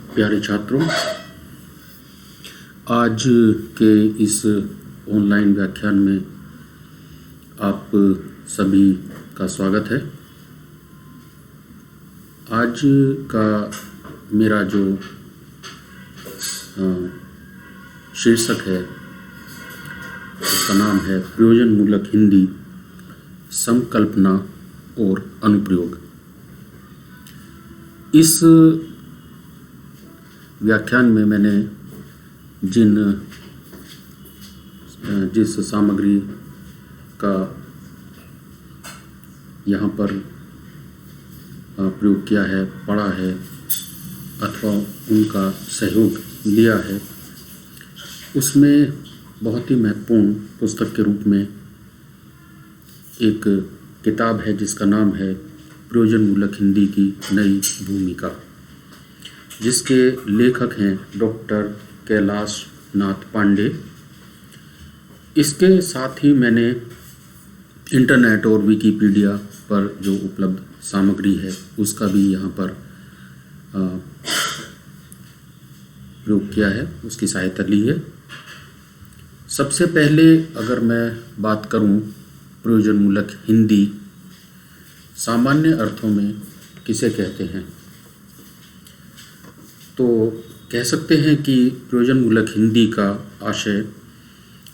प्यारे छात्रों, आज के इस ऑनलाइन व्याख्यान में आप सभी का स्वागत है। आज का मेरा जो शीर्षक है उसका नाम है प्रयोजनमूलक हिंदी, संकल्पना और अनुप्रयोग। इस व्याख्यान में मैंने जिस सामग्री का यहाँ पर प्रयोग किया है, पढ़ा है अथवा उनका सहयोग लिया है, उसमें बहुत ही महत्वपूर्ण पुस्तक के रूप में एक किताब है जिसका नाम है प्रयोजनमूलक हिंदी की नई भूमिका, जिसके लेखक हैं डॉक्टर कैलाश नाथ पांडे। इसके साथ ही मैंने इंटरनेट और विकिपीडिया पर जो उपलब्ध सामग्री है उसका भी यहाँ पर प्रयोग किया है, उसकी सहायता ली है। सबसे पहले अगर मैं बात करूँ प्रयोजनमूलक हिंदी सामान्य अर्थों में किसे कहते हैं, तो कह सकते हैं कि प्रयोजनमूलक हिंदी का आशय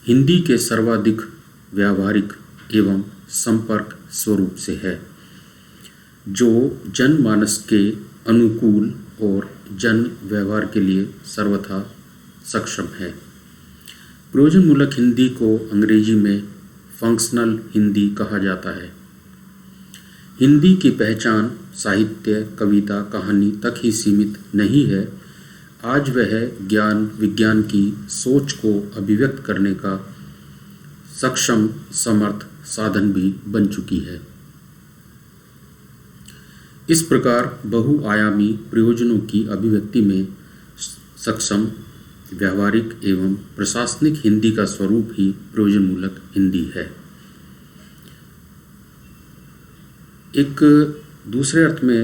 हिंदी के सर्वाधिक व्यावहारिक एवं संपर्क स्वरूप से है, जो जनमानस के अनुकूल और जन व्यवहार के लिए सर्वथा सक्षम है। प्रयोजनमूलक हिंदी को अंग्रेजी में फंक्शनल हिंदी कहा जाता है। हिंदी की पहचान साहित्य, कविता, कहानी तक ही सीमित नहीं है। आज वह ज्ञान विज्ञान की सोच को अभिव्यक्त करने का सक्षम समर्थ साधन भी बन चुकी है। इस प्रकार बहुआयामी प्रयोजनों की अभिव्यक्ति में सक्षम व्यावहारिक एवं प्रशासनिक हिंदी का स्वरूप ही प्रयोजनमूलक हिंदी है। एक दूसरे अर्थ में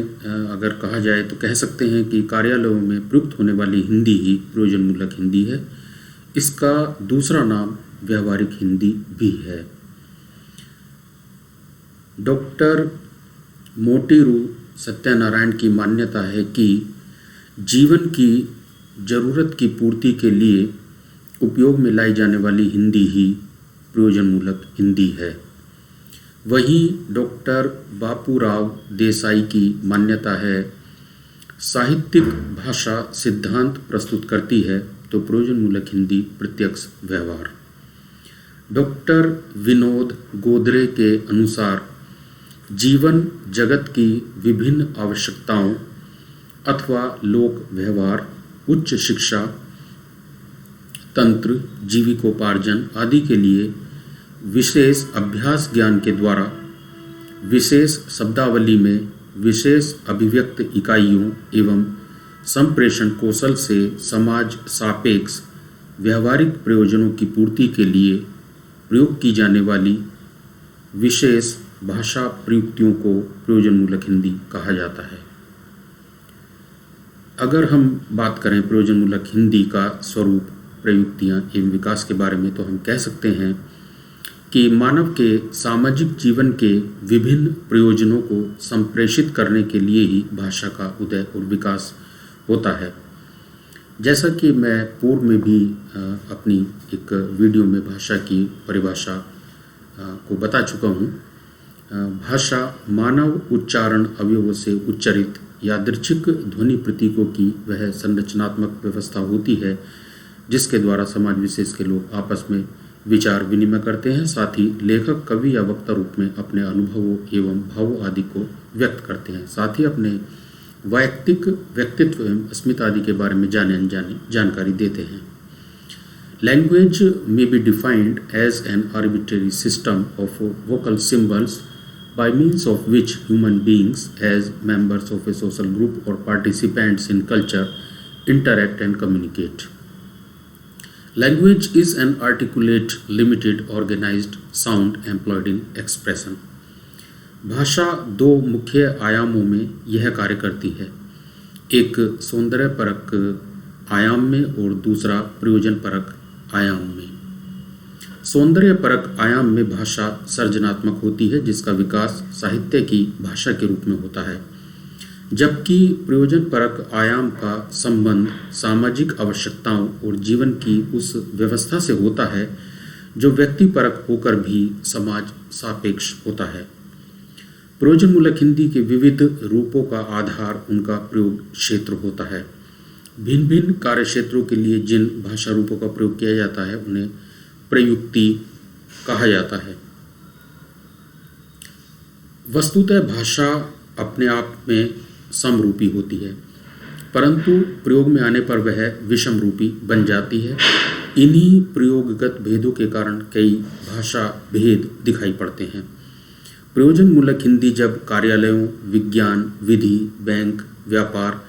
अगर कहा जाए तो कह सकते हैं कि कार्यालयों में प्रयुक्त होने वाली हिंदी ही प्रयोजनमूलक हिंदी है। इसका दूसरा नाम व्यावहारिक हिंदी भी है। डॉक्टर मोटेरू सत्यनारायण की मान्यता है कि जीवन की जरूरत की पूर्ति के लिए उपयोग में लाई जाने वाली हिंदी ही प्रयोजनमूलक हिंदी है। वहीं डॉक्टर बापूराव देसाई की मान्यता है साहित्यिक भाषा सिद्धांत प्रस्तुत करती है तो प्रयोजनमूलक हिंदी प्रत्यक्ष व्यवहार। डॉक्टर विनोद गोदरे के अनुसार जीवन जगत की विभिन्न आवश्यकताओं अथवा लोक व्यवहार, उच्च शिक्षा, तंत्र, जीविकोपार्जन आदि के लिए विशेष अभ्यास ज्ञान के द्वारा विशेष शब्दावली में विशेष अभिव्यक्त इकाइयों एवं संप्रेषण कौशल से समाज सापेक्ष व्यावहारिक प्रयोजनों की पूर्ति के लिए प्रयोग की जाने वाली विशेष भाषा प्रयुक्तियों को प्रयोजनमूलक हिंदी कहा जाता है। अगर हम बात करें प्रयोजनमूलक हिंदी का स्वरूप, प्रयुक्तियाँ एवं विकास के बारे में, तो हम कह सकते हैं कि मानव के सामाजिक जीवन के विभिन्न प्रयोजनों को संप्रेषित करने के लिए ही भाषा का उदय और विकास होता है। जैसा कि मैं पूर्व में भी अपनी एक वीडियो में भाषा की परिभाषा को बता चुका हूँ। भाषा मानव उच्चारण अवयवों से उच्चरित यादृच्छिक ध्वनि प्रतीकों की वह संरचनात्मक व्यवस्था होती है जिसके द्वारा समाज विशेष के लोग आपस में विचार विनिमय करते हैं। साथ ही लेखक, कवि या वक्ता रूप में अपने अनुभवों एवं भावों आदि को व्यक्त करते हैं। साथ ही अपने वैयक्तिक व्यक्तित्व एवं अस्मिता आदि के बारे में जाने अनजाने जानकारी देते हैं। Language may be defined as an arbitrary system of vocal symbols by means of which human beings as members of a social group or participants in culture interact and communicate. Language is an articulate, limited, organized sound employed in expression. भाषा दो मुख्य आयामों में यह कार्य करती है। एक सौंदर्य परक आयाम में और दूसरा प्रयोजन परक आयाम में। सौंदर्य परक आयाम में भाषा सर्जनात्मक होती है, जिसका विकास साहित्य की भाषा के रूप में होता है, जबकि प्रयोजन परक आयाम का संबंध सामाजिक आवश्यकताओं और जीवन की उस व्यवस्था से होता है जो व्यक्ति परक होकर भी समाज सापेक्ष होता है। प्रयोजनमूलक हिंदी के विविध रूपों का आधार उनका प्रयोग क्षेत्र होता है। भिन्न भिन्न कार्य क्षेत्रों के लिए जिन भाषा रूपों का प्रयोग किया जाता है उन्हें प्रयुक्ति कहा जाता है। वस्तुतः भाषा अपने आप में समरूपी होती है, परंतु प्रयोग में आने पर वह विषम रूपी बन जाती है। इन्हीं प्रयोगगत भेदों के कारण कई भाषा भेद दिखाई पड़ते हैं। प्रयोजनमूलक हिंदी जब कार्यालयों, विज्ञान, विधि, बैंक, व्यापार,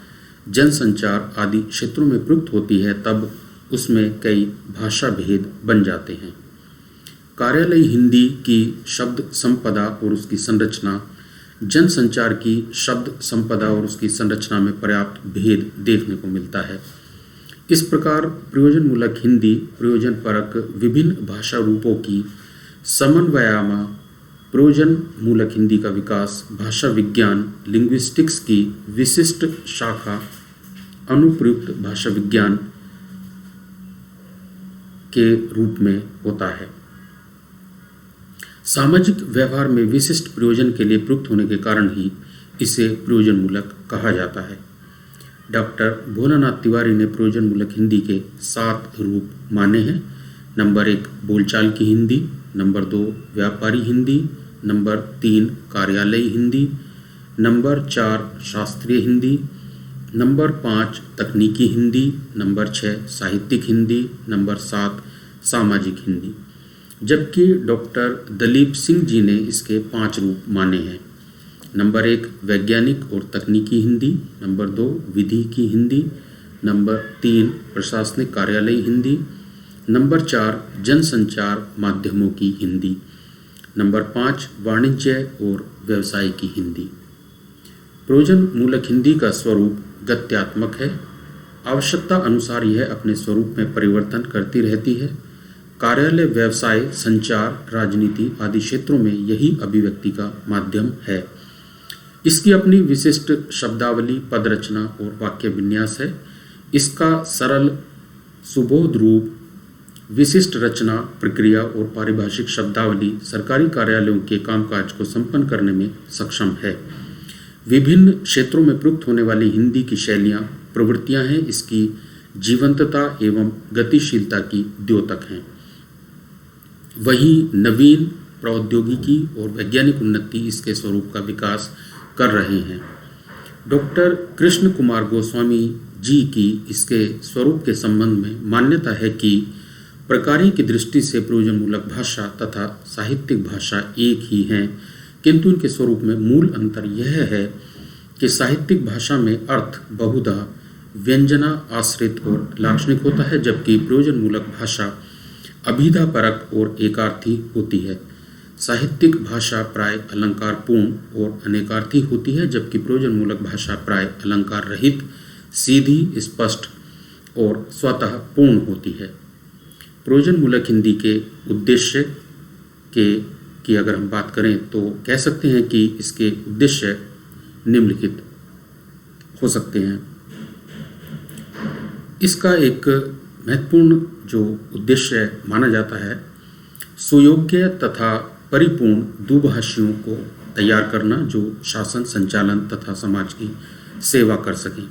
जनसंचार आदि क्षेत्रों में प्रयुक्त होती है, तब उसमें कई भाषा भेद बन जाते हैं। कार्यालय हिंदी की शब्द संपदा और उसकी संरचना, जनसंचार की शब्द संपदा और उसकी संरचना में पर्याप्त भेद देखने को मिलता है। इस प्रकार प्रयोजनमूलक हिंदी, प्रयोजन परक विभिन्न भाषा रूपों की समन्वयामा प्रयोजनमूलक हिंदी का विकास भाषा विज्ञान, लिंग्विस्टिक्स की विशिष्ट शाखा अनुप्रयुक्त भाषा विज्ञान के रूप में होता है। सामाजिक व्यवहार में विशिष्ट प्रयोजन के लिए प्रयुक्त होने के कारण ही इसे प्रयोजनमूलक कहा जाता है। डॉक्टर भोलानाथ तिवारी ने प्रयोजनमूलक हिंदी के 7 रूप माने हैं। नंबर 1 बोलचाल की हिंदी, नंबर 2 व्यापारी हिंदी, नंबर 3 कार्यालयी हिंदी, नंबर 4 शास्त्रीय हिंदी, नंबर 5 तकनीकी हिंदी, नंबर 6 साहित्यिक हिंदी, नंबर 7 सामाजिक हिंदी। जबकि डॉक्टर दलीप सिंह जी ने इसके 5 रूप माने हैं। नंबर 1 वैज्ञानिक और तकनीकी हिंदी, नंबर 2 विधि की हिंदी, नंबर 3 प्रशासनिक कार्यालयी हिंदी, नंबर 4 जनसंचार माध्यमों की हिंदी, नंबर 5 वाणिज्य और व्यवसाय की हिंदी। प्रयोजनमूलक हिंदी का स्वरूप गत्यात्मक है। आवश्यकता अनुसार यह अपने स्वरूप में परिवर्तन करती रहती है। कार्यालय, व्यवसाय, संचार, राजनीति आदि क्षेत्रों में यही अभिव्यक्ति का माध्यम है। इसकी अपनी विशिष्ट शब्दावली, पद रचना और वाक्य विन्यास है। इसका सरल सुबोध रूप, विशिष्ट रचना, प्रक्रिया और पारिभाषिक शब्दावली सरकारी कार्यालयों के कामकाज को संपन्न करने में सक्षम है। विभिन्न क्षेत्रों में प्रयुक्त होने वाली हिंदी की शैलियाँ, प्रवृत्तियाँ हैं इसकी जीवंतता एवं गतिशीलता की द्योतक हैं। वहीं नवीन प्रौद्योगिकी और वैज्ञानिक उन्नति इसके स्वरूप का विकास कर रहे हैं। डॉक्टर कृष्ण कुमार गोस्वामी जी की इसके स्वरूप के संबंध में मान्यता है कि प्रकार्य की दृष्टि से प्रयोजनमूलक भाषा तथा साहित्यिक भाषा एक ही हैं, किंतु इनके स्वरूप में मूल अंतर यह है कि साहित्यिक भाषा में अर्थ बहुधा व्यंजना आश्रित और लाक्षणिक होता है, जबकि प्रयोजनमूलक भाषा अभिधा परक और एकार्थी होती है। साहित्यिक भाषा प्राय अलंकार पूर्ण और अनेकार्थी होती है, जबकि प्रयोजनमूलक भाषा प्राय अलंकार रहित, सीधी, स्पष्ट और स्वतः पूर्ण होती है। प्रयोजनमूलक हिंदी के उद्देश्य की अगर हम बात करें तो कह सकते हैं कि इसके उद्देश्य निम्नलिखित हो सकते हैं। इसका एक महत्वपूर्ण जो उद्देश्य माना जाता है, सुयोग्य तथा परिपूर्ण दुभाषियों को तैयार करना जो शासन, संचालन तथा समाज की सेवा कर सकें।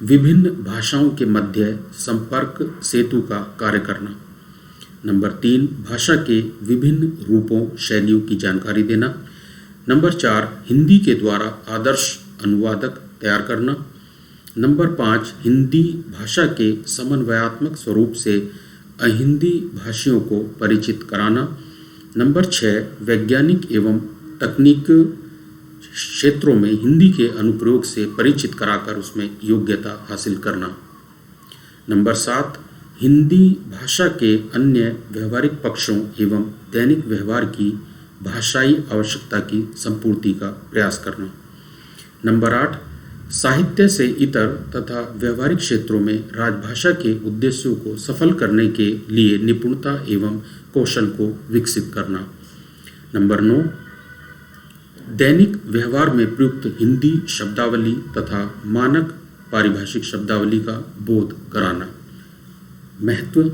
विभिन्न भाषाओं के मध्य संपर्क सेतु का कार्य करना। नंबर 3 भाषा के विभिन्न रूपों, शैलियों की जानकारी देना। नंबर 4 हिंदी के द्वारा आदर्श अनुवादक तैयार करना। नंबर 5 हिंदी भाषा के समन्वयात्मक स्वरूप से अहिंदी भाषियों को परिचित कराना। नंबर 6 वैज्ञानिक एवं तकनीक क्षेत्रों में हिंदी के अनुप्रयोग से परिचित कराकर उसमें योग्यता हासिल करना। नंबर 7 हिंदी भाषा के अन्य व्यवहारिक पक्षों एवं दैनिक व्यवहार की भाषाई आवश्यकता की संपूर्ति का प्रयास करना। नंबर 8 साहित्य से इतर तथा व्यवहारिक क्षेत्रों में राजभाषा के उद्देश्यों को सफल करने के लिए निपुणता एवं कौशल को विकसित करना। नंबर 9, दैनिक व्यवहार में प्रयुक्त हिंदी शब्दावली तथा मानक पारिभाषिक शब्दावली का बोध कराना। महत्व,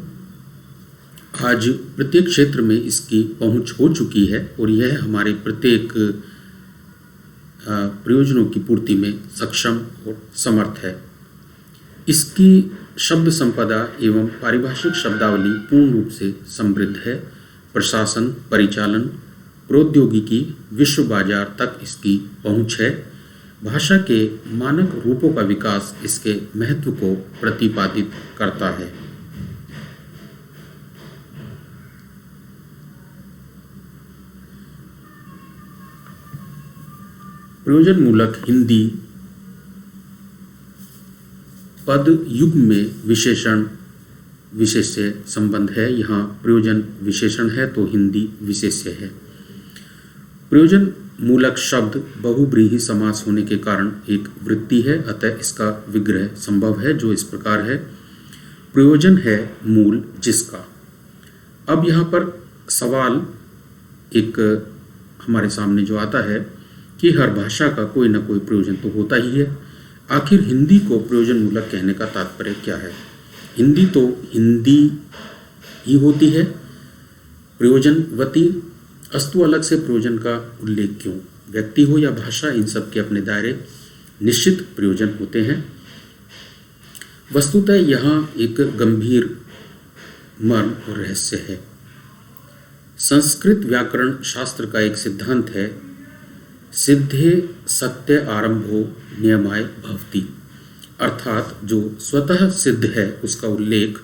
आज प्रत्येक क्षेत्र में इसकी पहुंच हो चुकी है और यह हमारे प्रत्येक प्रयोजनों की पूर्ति में सक्षम और समर्थ है। इसकी शब्द संपदा एवं पारिभाषिक शब्दावली पूर्ण रूप से समृद्ध है। प्रशासन, परिचालन, प्रौद्योगिकी, विश्व बाजार तक इसकी पहुंच है। भाषा के मानक रूपों का विकास इसके महत्व को प्रतिपादित करता है। प्रयोजन मूलक हिंदी पद युग्म में विशेषण विशेष्य संबंध है। यहाँ प्रयोजन विशेषण है तो हिंदी विशेष्य है। प्रयोजन मूलक शब्द बहुव्रीहि समास होने के कारण एक वृत्ति है, अतः इसका विग्रह संभव है, जो इस प्रकार है। प्रयोजन है मूल जिसका। अब यहाँ पर सवाल एक हमारे सामने जो आता है कि हर भाषा का कोई ना कोई प्रयोजन तो होता ही है। आखिर हिंदी को प्रयोजन मूलक कहने का तात्पर्य क्या है? हिंदी तो हिंदी ही होती है, प्रयोजनवती, अस्तु अलग से प्रयोजन का उल्लेख क्यों? व्यक्ति हो या भाषा, इन सब के अपने दायरे निश्चित प्रयोजन होते हैं। वस्तुतः यहाँ एक गंभीर मर्म और रहस्य है। संस्कृत व्याकरण शास्त्र का एक सिद्धांत है, सिद्धे सत्य आरंभो नियमाय भवति, अर्थात जो स्वतः सिद्ध है उसका उल्लेख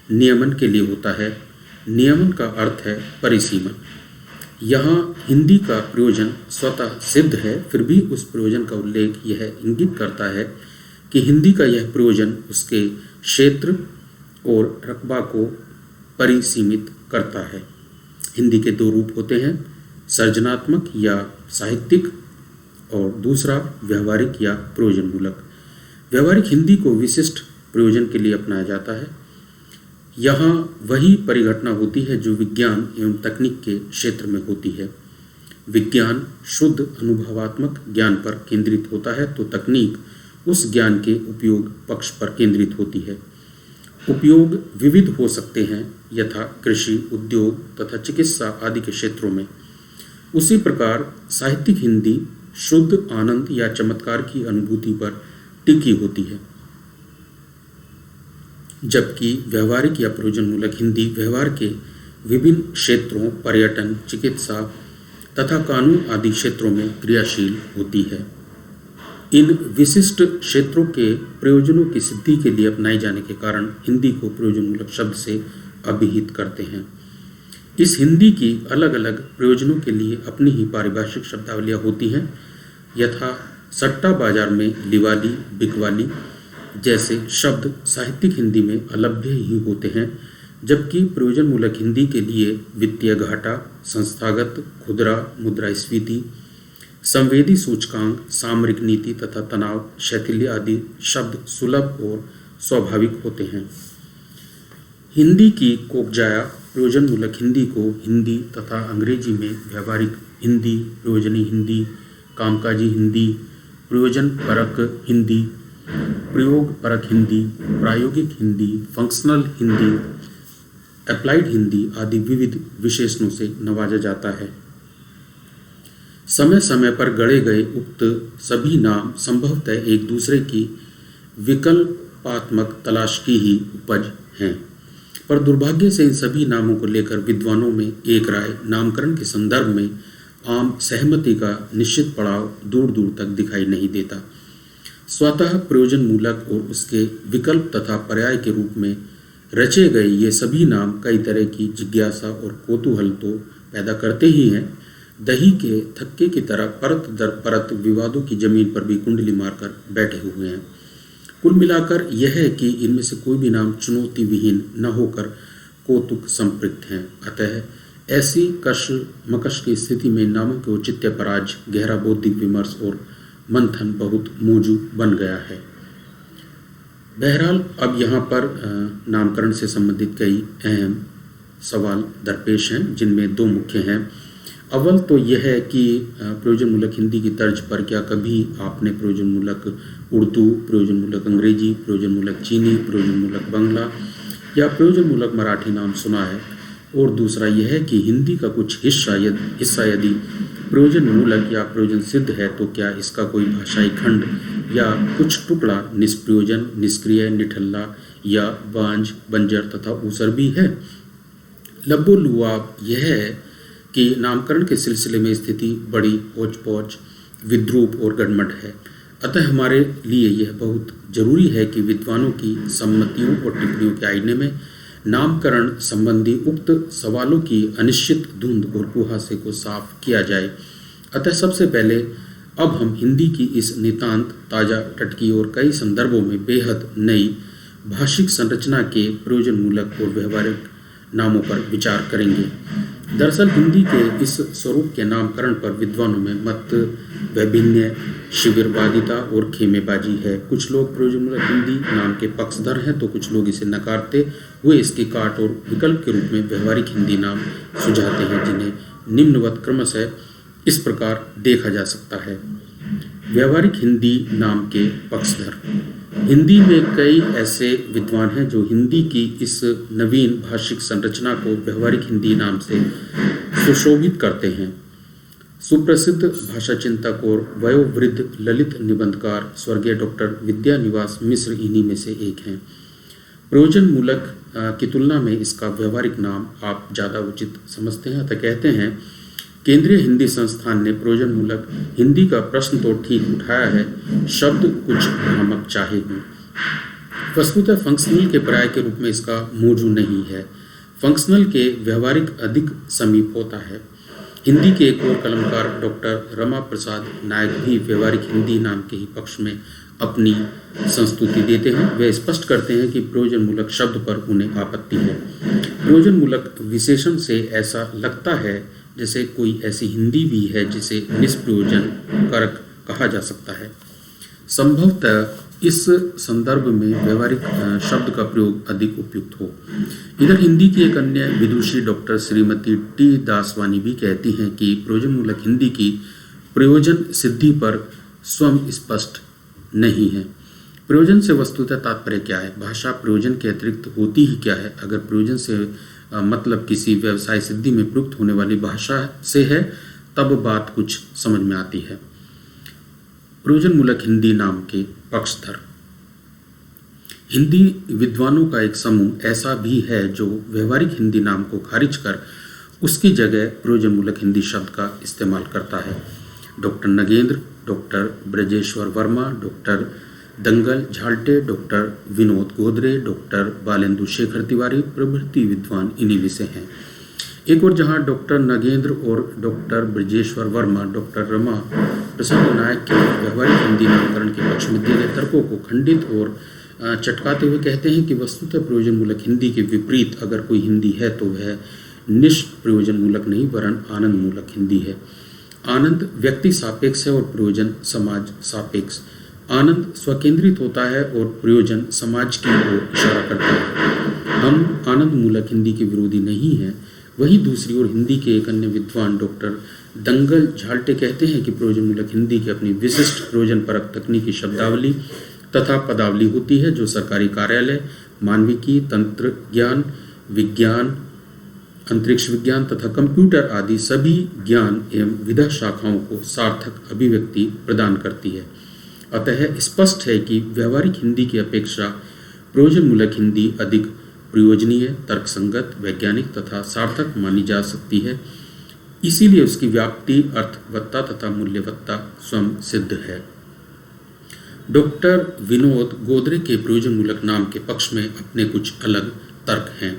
नियमन के लिए होता है। नियमन का अर्थ है परिसीमन। यहाँ हिंदी का प्रयोजन स्वतः सिद्ध है, फिर भी उस प्रयोजन का उल्लेख यह इंगित करता है कि हिंदी का यह प्रयोजन उसके क्षेत्र और रकबा को परिसीमित करता है। हिंदी के दो रूप होते हैं, सर्जनात्मक या साहित्यिक, और दूसरा व्यवहारिक या प्रयोजन मूलक। व्यवहारिक हिंदी को विशिष्ट प्रयोजन के लिए अपनाया जाता है। यहाँ वही परिघटना होती है जो विज्ञान एवं तकनीक के क्षेत्र में होती है। विज्ञान शुद्ध अनुभवात्मक ज्ञान पर केंद्रित होता है तो तकनीक उस ज्ञान के उपयोग पक्ष पर केंद्रित होती है। उपयोग विविध हो सकते हैं, यथा कृषि, उद्योग तथा चिकित्सा आदि के क्षेत्रों में। उसी प्रकार साहित्यिक हिंदी शुद्ध आनंद या चमत्कार की अनुभूति पर टिकी होती है, जबकि व्यवहारिक या प्रयोजन मूलक हिंदी व्यवहार के विभिन्न क्षेत्रों, पर्यटन, चिकित्सा तथा कानून आदि क्षेत्रों में क्रियाशील होती है। इन विशिष्ट क्षेत्रों के प्रयोजनों की सिद्धि के लिए अपनाए जाने के कारण हिंदी को प्रयोजन मूलक शब्द से अभिहित करते हैं। इस हिंदी की अलग अलग प्रयोजनों के लिए अपनी ही पारिभाषिक शब्दावलियाँ होती हैं, यथा सट्टा बाजार में लिवाली, बिकवाली जैसे शब्द साहित्यिक हिंदी में अलभ्य ही होते हैं, जबकि प्रयोजन मूलक हिंदी के लिए वित्तीय घाटा, संस्थागत, खुदरा मुद्रास्फीति, संवेदी सूचकांक, सामरिक नीति तथा तनाव, शैथिल्य आदि शब्द सुलभ और स्वाभाविक होते हैं। हिंदी की कोकजाया प्रयोजन मूलक हिंदी को हिंदी तथा अंग्रेजी में व्यवहारिक हिंदी, प्रयोजनी हिंदी, कामकाजी हिंदी, प्रयोजन परक हिंदी, प्रयोग परक हिंदी, प्रायोगिक हिंदी, फंक्शनल हिंदी, अप्लाइड हिंदी आदि विविध विशेषणों से नवाजा जाता है। समय समय पर गढ़े गए उक्त सभी नाम संभवतः एक दूसरे की विकल्पात्मक तलाश की ही उपज हैं, पर दुर्भाग्य से इन सभी नामों को लेकर विद्वानों में एक राय नामकरण के संदर्भ में आम सहमति का निश्चित पड़ाव दूर दूर तक दिखाई नहीं देता। स्वतः प्रयोजन मूलक और उसके विकल्प तथा पर्याय के रूप में रचे गए ये सभी नाम कई तरह की जिज्ञासा और कौतूहल तो पैदा करते ही हैं, दही के थक्के की तरह परत दर परत विवादों की जमीन पर भी कुंडली मारकर बैठे हुए हैं। कुल मिलाकर यह है कि इनमें से कोई भी नाम चुनौती विहीन न होकर कौतुक संपृक्त हैं। अतः ऐसी कश मकश की स्थिति में नामों के औचित्य पर आज गहरा बौद्धिक विमर्श और मंथन बहुत मौजूद बन गया है। बहरहाल अब यहाँ पर नामकरण से संबंधित कई अहम सवाल दरपेश हैं, जिनमें दो मुख्य हैं। अव्वल तो यह है कि प्रयोजन मूलक हिंदी की तर्ज पर क्या कभी आपने प्रयोजन मूलक उर्दू, प्रयोजन मूलक अंग्रेजी, प्रयोजन मूलक चीनी, प्रयोजन मूलक बांग्ला या प्रयोजन मूलक मराठी नाम सुना है? और दूसरा यह है कि हिंदी का कुछ हिस्सा यदि प्रयोजन मूलक या प्रयोजन सिद्ध है तो क्या इसका कोई भाषाई खंड या कुछ टुकड़ा निष्प्रयोजन, निष्क्रिय, निठल्ला या बांझ, बंजर तथा ऊसर भी है? लबोलुआब यह है कि नामकरण के सिलसिले में स्थिति बड़ी होच-पोच, विद्रूप और गड़मड़ है। अतः हमारे लिए यह बहुत जरूरी है कि विद्वानों की सम्मतियों और टिप्पणियों के आईने में नामकरण संबंधी उक्त सवालों की अनिश्चित धुंध और कुहासे को साफ किया जाए। अतः सबसे पहले अब हम हिंदी की इस नितांत ताजा, टटकी और कई संदर्भों में बेहद नई भाषिक संरचना के प्रयोजन मूलक और व्यवहारिक नामों पर विचार करेंगे। दरअसल हिंदी के इस स्वरूप के नामकरण पर विद्वानों में मत वैभिन्य, शिविरवादिता और खेमेबाजी है। कुछ लोग प्रयोजन मूलक हिंदी नाम के पक्षधर हैं तो कुछ लोग इसे नकारते हुए इसके काट और विकल्प के रूप में व्यवहारिक हिंदी नाम सुझाते हैं, जिन्हें निम्नवत क्रमशः इस प्रकार देखा जा सकता है। व्यवहारिक हिंदी नाम के पक्षधर। हिंदी में कई ऐसे विद्वान हैं जो हिंदी की इस नवीन भाषिक संरचना को व्यवहारिक हिंदी नाम से सुशोभित करते हैं। सुप्रसिद्ध भाषा चिंतक और वयोवृद्ध ललित निबंधकार स्वर्गीय डॉक्टर विद्यानिवास मिश्र इन्हीं में से एक हैं। प्रयोजन मूलक की तुलना में इसका व्यवहारिक नाम आप ज़्यादा उचित समझते हैं, अतः कहते हैं केंद्रीय हिंदी संस्थान ने प्रयोजन मूलक हिंदी का प्रश्न तो ठीक उठाया है, शब्द कुछ भ्रामक चाहे हो। वस्तुतः फंक्शनल के पर्याय के रूप में इसका मौजू नहीं है। फंक्शनल के व्यवहारिक अधिक समीप होता है। हिंदी के एक और कलमकार डॉक्टर रमा प्रसाद नायक भी व्यवहारिक हिंदी नाम के ही पक्ष में अपनी संस्तुति देते हैं। वे स्पष्ट करते हैं कि प्रयोजन मूलक शब्द पर उन्हें आपत्ति है। प्रयोजन मूलक विशेषण से ऐसा लगता है जैसे कोई ऐसी हिंदी भी है जिसे निष्प्रयोजन कारक कहा जा सकता है। संभवतः इस संदर्भ में व्यवहारिक शब्द का प्रयोग अधिक उपयुक्त हो। इधर हिंदी की एक अन्य विदुषी डॉक्टर श्रीमती टी दासवानी भी कहती हैं कि प्रयोजन मूलक हिंदी की प्रयोजन सिद्धि पर स्वयं स्पष्ट नहीं है। प्रयोजन से वस्तुतः तात्पर्य क्या है? भाषा प्रयोजन के अतिरिक्त होती ही क्या है? अगर प्रयोजन से मतलब किसी व्यवसाय सिद्धि में प्रयुक्त होने वाली भाषा से है तब बात कुछ समझ में आती है। प्रयोजन मूलक हिंदी नाम के पक्षधर। हिंदी विद्वानों का एक समूह ऐसा भी है जो व्यवहारिक हिंदी नाम को खारिज कर उसकी जगह प्रयोजन मूलक हिंदी शब्द का इस्तेमाल करता है। Doctor Nagendra, doctor Brajeshwar Verma, doctor Dangal Jhalte, doctor Vinod Godre, doctor Balendu Shekhar Tiwari प्रभृति विद्वान इन्हीं में से हैं। एक और जहां डॉक्टर नगेंद्र और डॉक्टर ब्रजेश्वर वर्मा डॉक्टर रमा प्रसाद नायक के व्यवहारिक हिंदी नामकरण के पक्ष में दिए गए तर्कों को खंडित और चटकाते हुए कहते हैं कि वस्तुतः प्रयोजन मूलक हिंदी के विपरीत अगर कोई हिंदी है तो वह निष्प्रयोजन मूलक नहीं वरन आनंद मूलक हिंदी है। आनंद व्यक्ति सापेक्ष है और प्रयोजन समाज सापेक्ष। आनंद स्वकेंद्रित होता है और प्रयोजन समाज की ओर इशारा करता है। हम आनंद मूलक हिंदी के विरोधी नहीं हैं। वहीं दूसरी ओर हिंदी के एक अन्य विद्वान डॉक्टर दंगल झाल्टे कहते हैं कि प्रयोजन मूलक हिंदी की अपनी विशिष्ट प्रयोजन परक तकनीकी शब्दावली तथा पदावली होती है जो सरकारी कार्यालय, मानविकी, तंत्र ज्ञान, विज्ञान, अंतरिक्ष विज्ञान तथा कंप्यूटर आदि सभी ज्ञान एवं विधा शाखाओं को सार्थक अभिव्यक्ति प्रदान करती है। अतः स्पष्ट है कि व्यवहारिक हिंदी की अपेक्षा प्रयोजन मूलक हिंदी अधिक प्रयोजनीय, तर्कसंगत, वैज्ञानिक तथा सार्थक मानी जा सकती है। इसीलिए उसकी व्याप्ति, अर्थवत्ता तथा मूल्यवत्ता स्वयं सिद्ध है। डॉक्टर विनोद गोदरे के प्रयोजन मूलक नाम के पक्ष में अपने कुछ अलग तर्क हैं।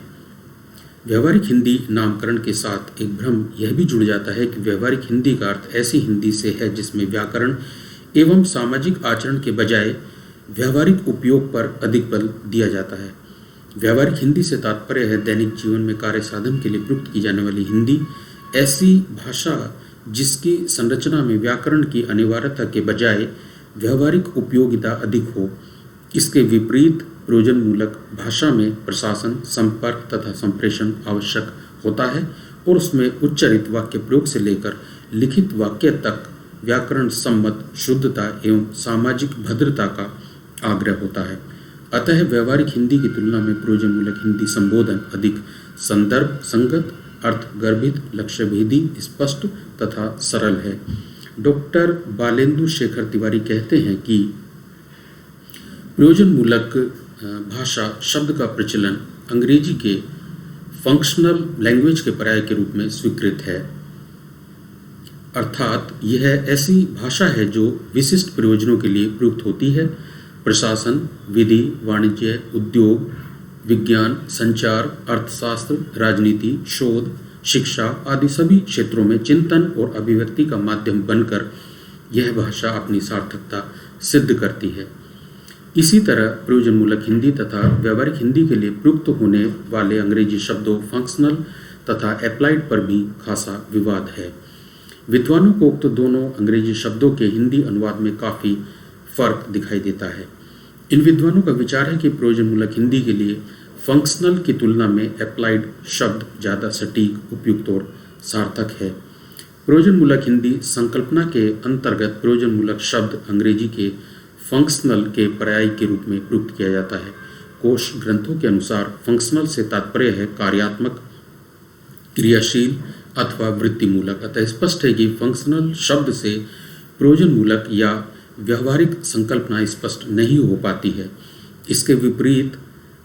व्यवहारिक हिंदी नामकरण के साथ एक भ्रम यह भी जुड़ जाता है कि व्यवहारिक हिंदी का अर्थ ऐसी हिंदी से है जिसमें व्याकरण एवं सामाजिक आचरण के बजाय व्यवहारिक उपयोग पर अधिक बल दिया जाता है। व्यवहारिक हिंदी से तात्पर्य है दैनिक जीवन में कार्य साधन के लिए प्रयुक्त की जाने वाली हिंदी। ऐसी भाषा जिसकी संरचना में व्याकरण की अनिवार्यता के बजाय व्यावहारिक उपयोगिता अधिक हो। इसके विपरीत प्रयोजनमूलक भाषा में प्रशासन, संपर्क तथा संप्रेषण आवश्यक होता है और उसमें उच्चारित वाक्य प्रयोग से लेकर लिखित वाक्य तक व्याकरण सम्मत शुद्धता एवं सामाजिक भद्रता का आग्रह होता है। अतः व्यवहारिक हिंदी की तुलना में प्रयोजनमूलक हिंदी संबोधन अधिक संदर्भ संगत, अर्थगर्भित, लक्ष्यभेदी, स्पष्ट तथा सरल है। डॉक्टर बालेंदु शेखर तिवारी कहते हैं कि प्रयोजनमूलक भाषा शब्द का प्रचलन अंग्रेजी के फंक्शनल लैंग्वेज के पर्याय के रूप में स्वीकृत है, अर्थात यह ऐसी भाषा है जो विशिष्ट प्रयोजनों के लिए प्रयुक्त होती है। प्रशासन, विधि, वाणिज्य, उद्योग, विज्ञान, संचार, अर्थशास्त्र, राजनीति, शोध, शिक्षा आदि सभी क्षेत्रों में चिंतन और अभिव्यक्ति का माध्यम बनकर यह भाषा अपनी सार्थकता सिद्ध करती है। इसी तरह प्रयोजनमूलक हिंदी तथा व्यावहारिक हिंदी के लिए प्रयुक्त होने वाले अंग्रेजी शब्दों फंक्शनल तथा एप्लाइड पर भी खासा विवाद है। विद्वानों को उक्त दोनों अंग्रेजी शब्दों के हिंदी अनुवाद में काफ़ी फर्क दिखाई देता है। इन विद्वानों का विचार है कि प्रयोजनमूलक हिंदी के लिए फंक्शनल की तुलना में एप्लाइड शब्द ज़्यादा सटीक, उपयुक्त और सार्थक है। प्रयोजनमूलक हिंदी संकल्पना के अंतर्गत प्रयोजनमूलक शब्द अंग्रेजी के फंक्शनल के पर्याय के रूप में प्रयुक्त किया जाता है। कोश ग्रंथों के अनुसार फंक्शनल से तात्पर्य है कार्यात्मक, क्रियाशील अथवा वृत्तिमूलक। अतः स्पष्ट है कि फंक्शनल शब्द से प्रयोजनमूलक या व्यावहारिक संकल्पना स्पष्ट नहीं हो पाती है। इसके विपरीत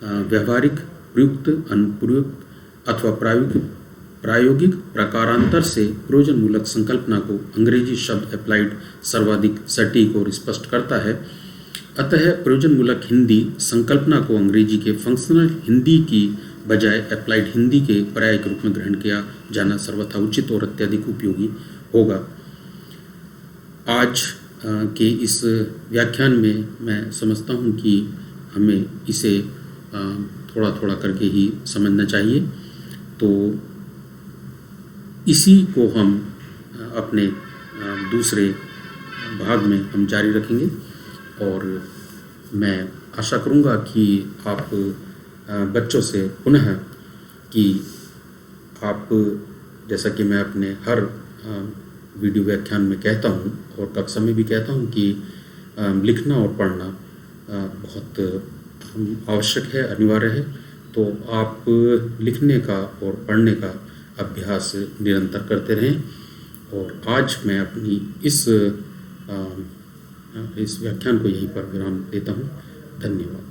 व्यावहारिक, प्रयुक्त, अनुप्रयुक्त अथवा प्रायोगिक प्रकारांतर से प्रयोजनमूलक संकल्पना को अंग्रेजी शब्द एप्लाइड सर्वाधिक सटीक और स्पष्ट करता है। अतः प्रयोजनमूलक हिंदी संकल्पना को अंग्रेजी के फंक्शनल हिंदी की बजाय एप्लाइड हिंदी के पर्याय के रूप में ग्रहण किया जाना सर्वथा उचित और अत्यधिक उपयोगी होगा। आज के इस व्याख्यान में मैं समझता हूँ कि हमें इसे थोड़ा थोड़ा करके ही समझना चाहिए। तो इसी को हम अपने दूसरे भाग में हम जारी रखेंगे और मैं आशा करूँगा कि आप बच्चों से पुनः कि आप, जैसा कि मैं अपने हर वीडियो व्याख्यान में कहता हूँ और कक्षा में भी कहता हूँ कि लिखना और पढ़ना बहुत आवश्यक है, अनिवार्य है। तो आप लिखने का और पढ़ने का अभ्यास निरंतर करते रहें। और आज मैं अपनी इस व्याख्यान को यहीं पर विराम देता हूँ। धन्यवाद।